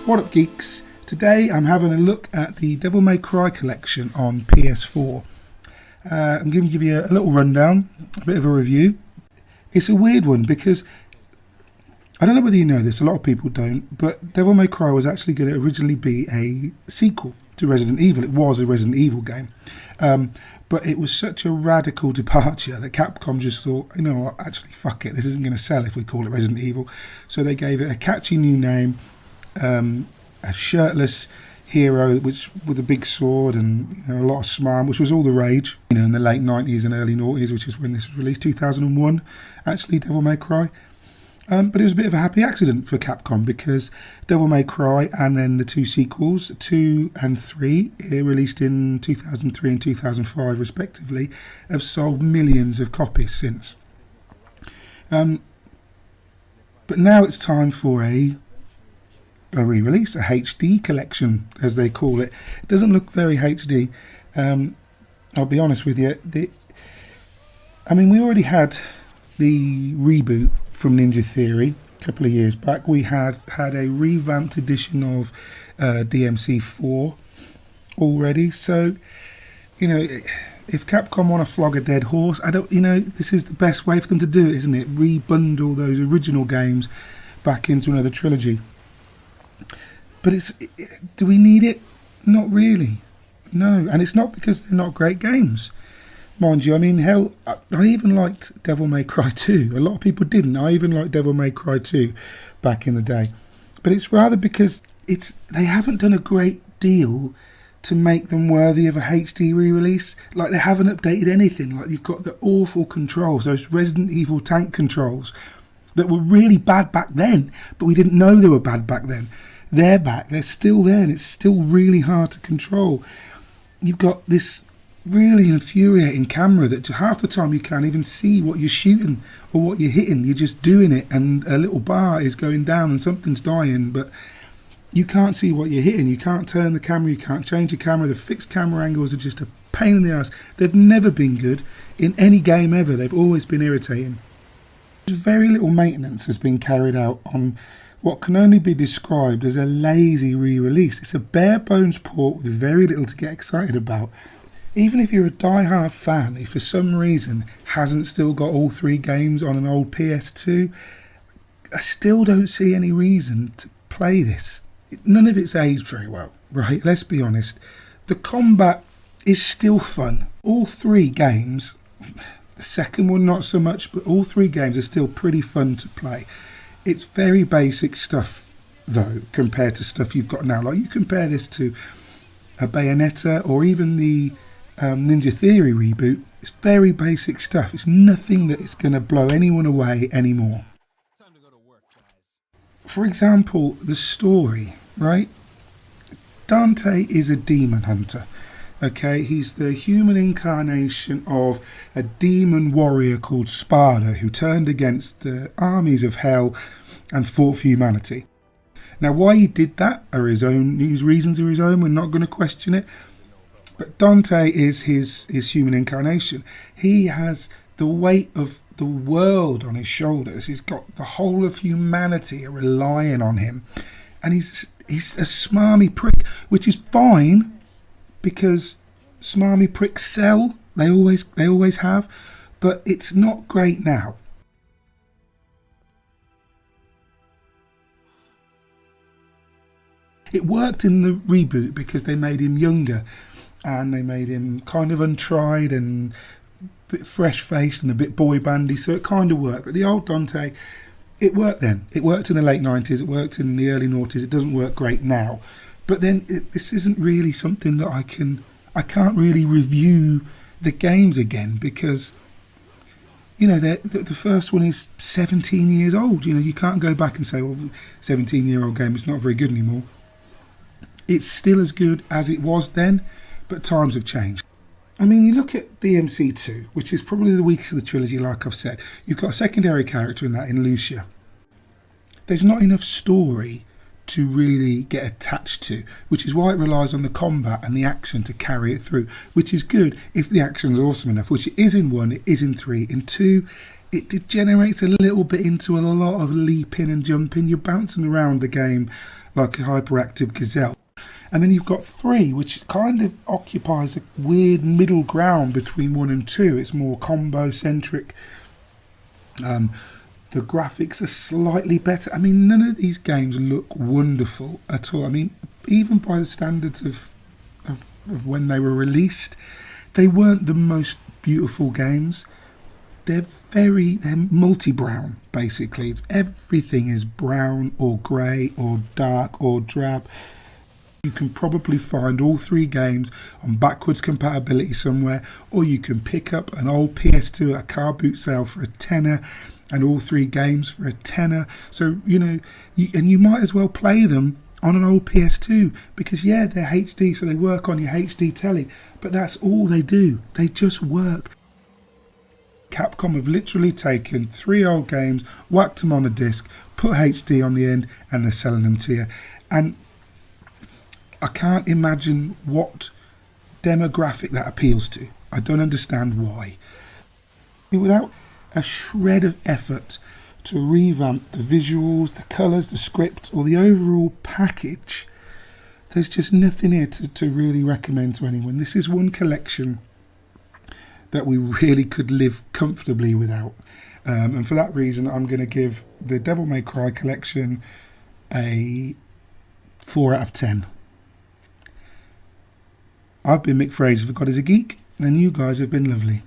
What up, geeks? Today I'm having a look at the Devil May Cry collection on PS4. I'm going to give you a little rundown, a bit of a review. It's a weird one because I don't know whether you know this, a lot of people don't, but Devil May Cry was actually going to originally be a sequel to Resident Evil. It was a Resident Evil game. But it was such a radical departure that Capcom just thought, you know what, actually, fuck it, this isn't going to sell if we call it Resident Evil. So they gave it a catchy new name, a shirtless hero with a big sword and a lot of smarm, which was all the rage in the late 90s and early 90s, which is when this was released, 2001, actually, Devil May Cry. But it was a bit of a happy accident for Capcom because Devil May Cry and then the two sequels, 2 and 3, released in 2003 and 2005 respectively, have sold millions of copies since. But now it's time for a re-release, a HD collection, as they call it. It doesn't look very HD. I'll be honest with you. We already had the reboot from Ninja Theory a couple of years back. We had a revamped edition of DMC4 already. So, if Capcom want to flog a dead horse, this is the best way for them to do it, isn't it? Rebundle those original games back into another trilogy. But do we need it? Not really. No, and it's not because they're not great games. Mind you, hell, I even liked Devil May Cry 2. A lot of people didn't. I even liked Devil May Cry 2 back in the day. But it's rather because they haven't done a great deal to make them worthy of a HD re-release. Like, they haven't updated anything. Like, you've got the awful controls, those Resident Evil tank controls that were really bad back then, but we didn't know they were bad back then. They're back. They're still there, and it's still really hard to control. You've got this really infuriating camera that half the time you can't even see what you're shooting or what you're hitting. You're just doing it and a little bar is going down and something's dying, but you can't see what you're hitting. You can't turn the camera, you can't change the camera. The fixed camera angles are just a pain in the ass. They've never been good in any game ever. They've always been irritating. Very little maintenance has been carried out on what can only be described as a lazy re-release. It's a bare bones port with very little to get excited about. Even if you're a die-hard fan, if for some reason hasn't still got all 3 games on an old PS2, I still don't see any reason to play this. None of it's aged very well, right? Let's be honest. The combat is still fun. All 3 games, the second one not so much, but all 3 games are still pretty fun to play. It's very basic stuff, though, compared to stuff you've got now. Like, you compare this to a Bayonetta or even the Ninja Theory reboot, it's very basic stuff. It's nothing that is going to blow anyone away anymore. Time to go to work, guys. For example, the story, right? Dante is a demon hunter. Okay, he's the human incarnation of a demon warrior called Sparda who turned against the armies of hell and fought for humanity. Now, why he did that are his reasons are his own. We're not going to question it. But Dante is his human incarnation. He has the weight of the world on his shoulders. He's got the whole of humanity relying on him. And he's a smarmy prick, which is fine because smarmy pricks sell. They always have. But it's not great now. It worked in the reboot because they made him younger. And they made him kind of untried and a bit fresh-faced and a bit boy-bandy, so it kind of worked. But the old Dante, it worked then. It worked in the late 90s, it worked in the early noughties. It doesn't work great now. But then this isn't really something that I can't really review the games again because, the first one is 17 years old. You can't go back and say, well, 17-year-old game, it's not very good anymore. It's still as good as it was then. But times have changed. You look at DMC2, which is probably the weakest of the trilogy, like I've said. You've got a secondary character in that, in Lucia. There's not enough story to really get attached to, which is why it relies on the combat and the action to carry it through, which is good if the action's awesome enough, which it is in 1, it is in 3. In 2, it degenerates a little bit into a lot of leaping and jumping. You're bouncing around the game like a hyperactive gazelle. And then you've got 3, which kind of occupies a weird middle ground between 1 and 2. It's more combo-centric. The graphics are slightly better. I mean, none of these games look wonderful at all. I mean, even by the standards of when they were released, they weren't the most beautiful games. They're multi-brown, basically. Everything is brown or grey or dark or drab. You can probably find all 3 games on backwards compatibility somewhere, or you can pick up an old PS2 at a car boot sale for a tenner and all 3 games for a tenner. So, you might as well play them on an old PS2 because, yeah, they're HD, so they work on your HD telly, but that's all they do. They just work. Capcom have literally taken 3 old games, whacked them on a disc, put HD on the end, and they're selling them to you. And I can't imagine what demographic that appeals to. I don't understand why. Without a shred of effort to revamp the visuals, the colours, the script, or the overall package, there's just nothing here to really recommend to anyone. This is one collection that we really could live comfortably without. And for that reason, I'm going to give the Devil May Cry collection a 4 out of 10. I've been Mick Fraser for God is a Geek, and you guys have been lovely.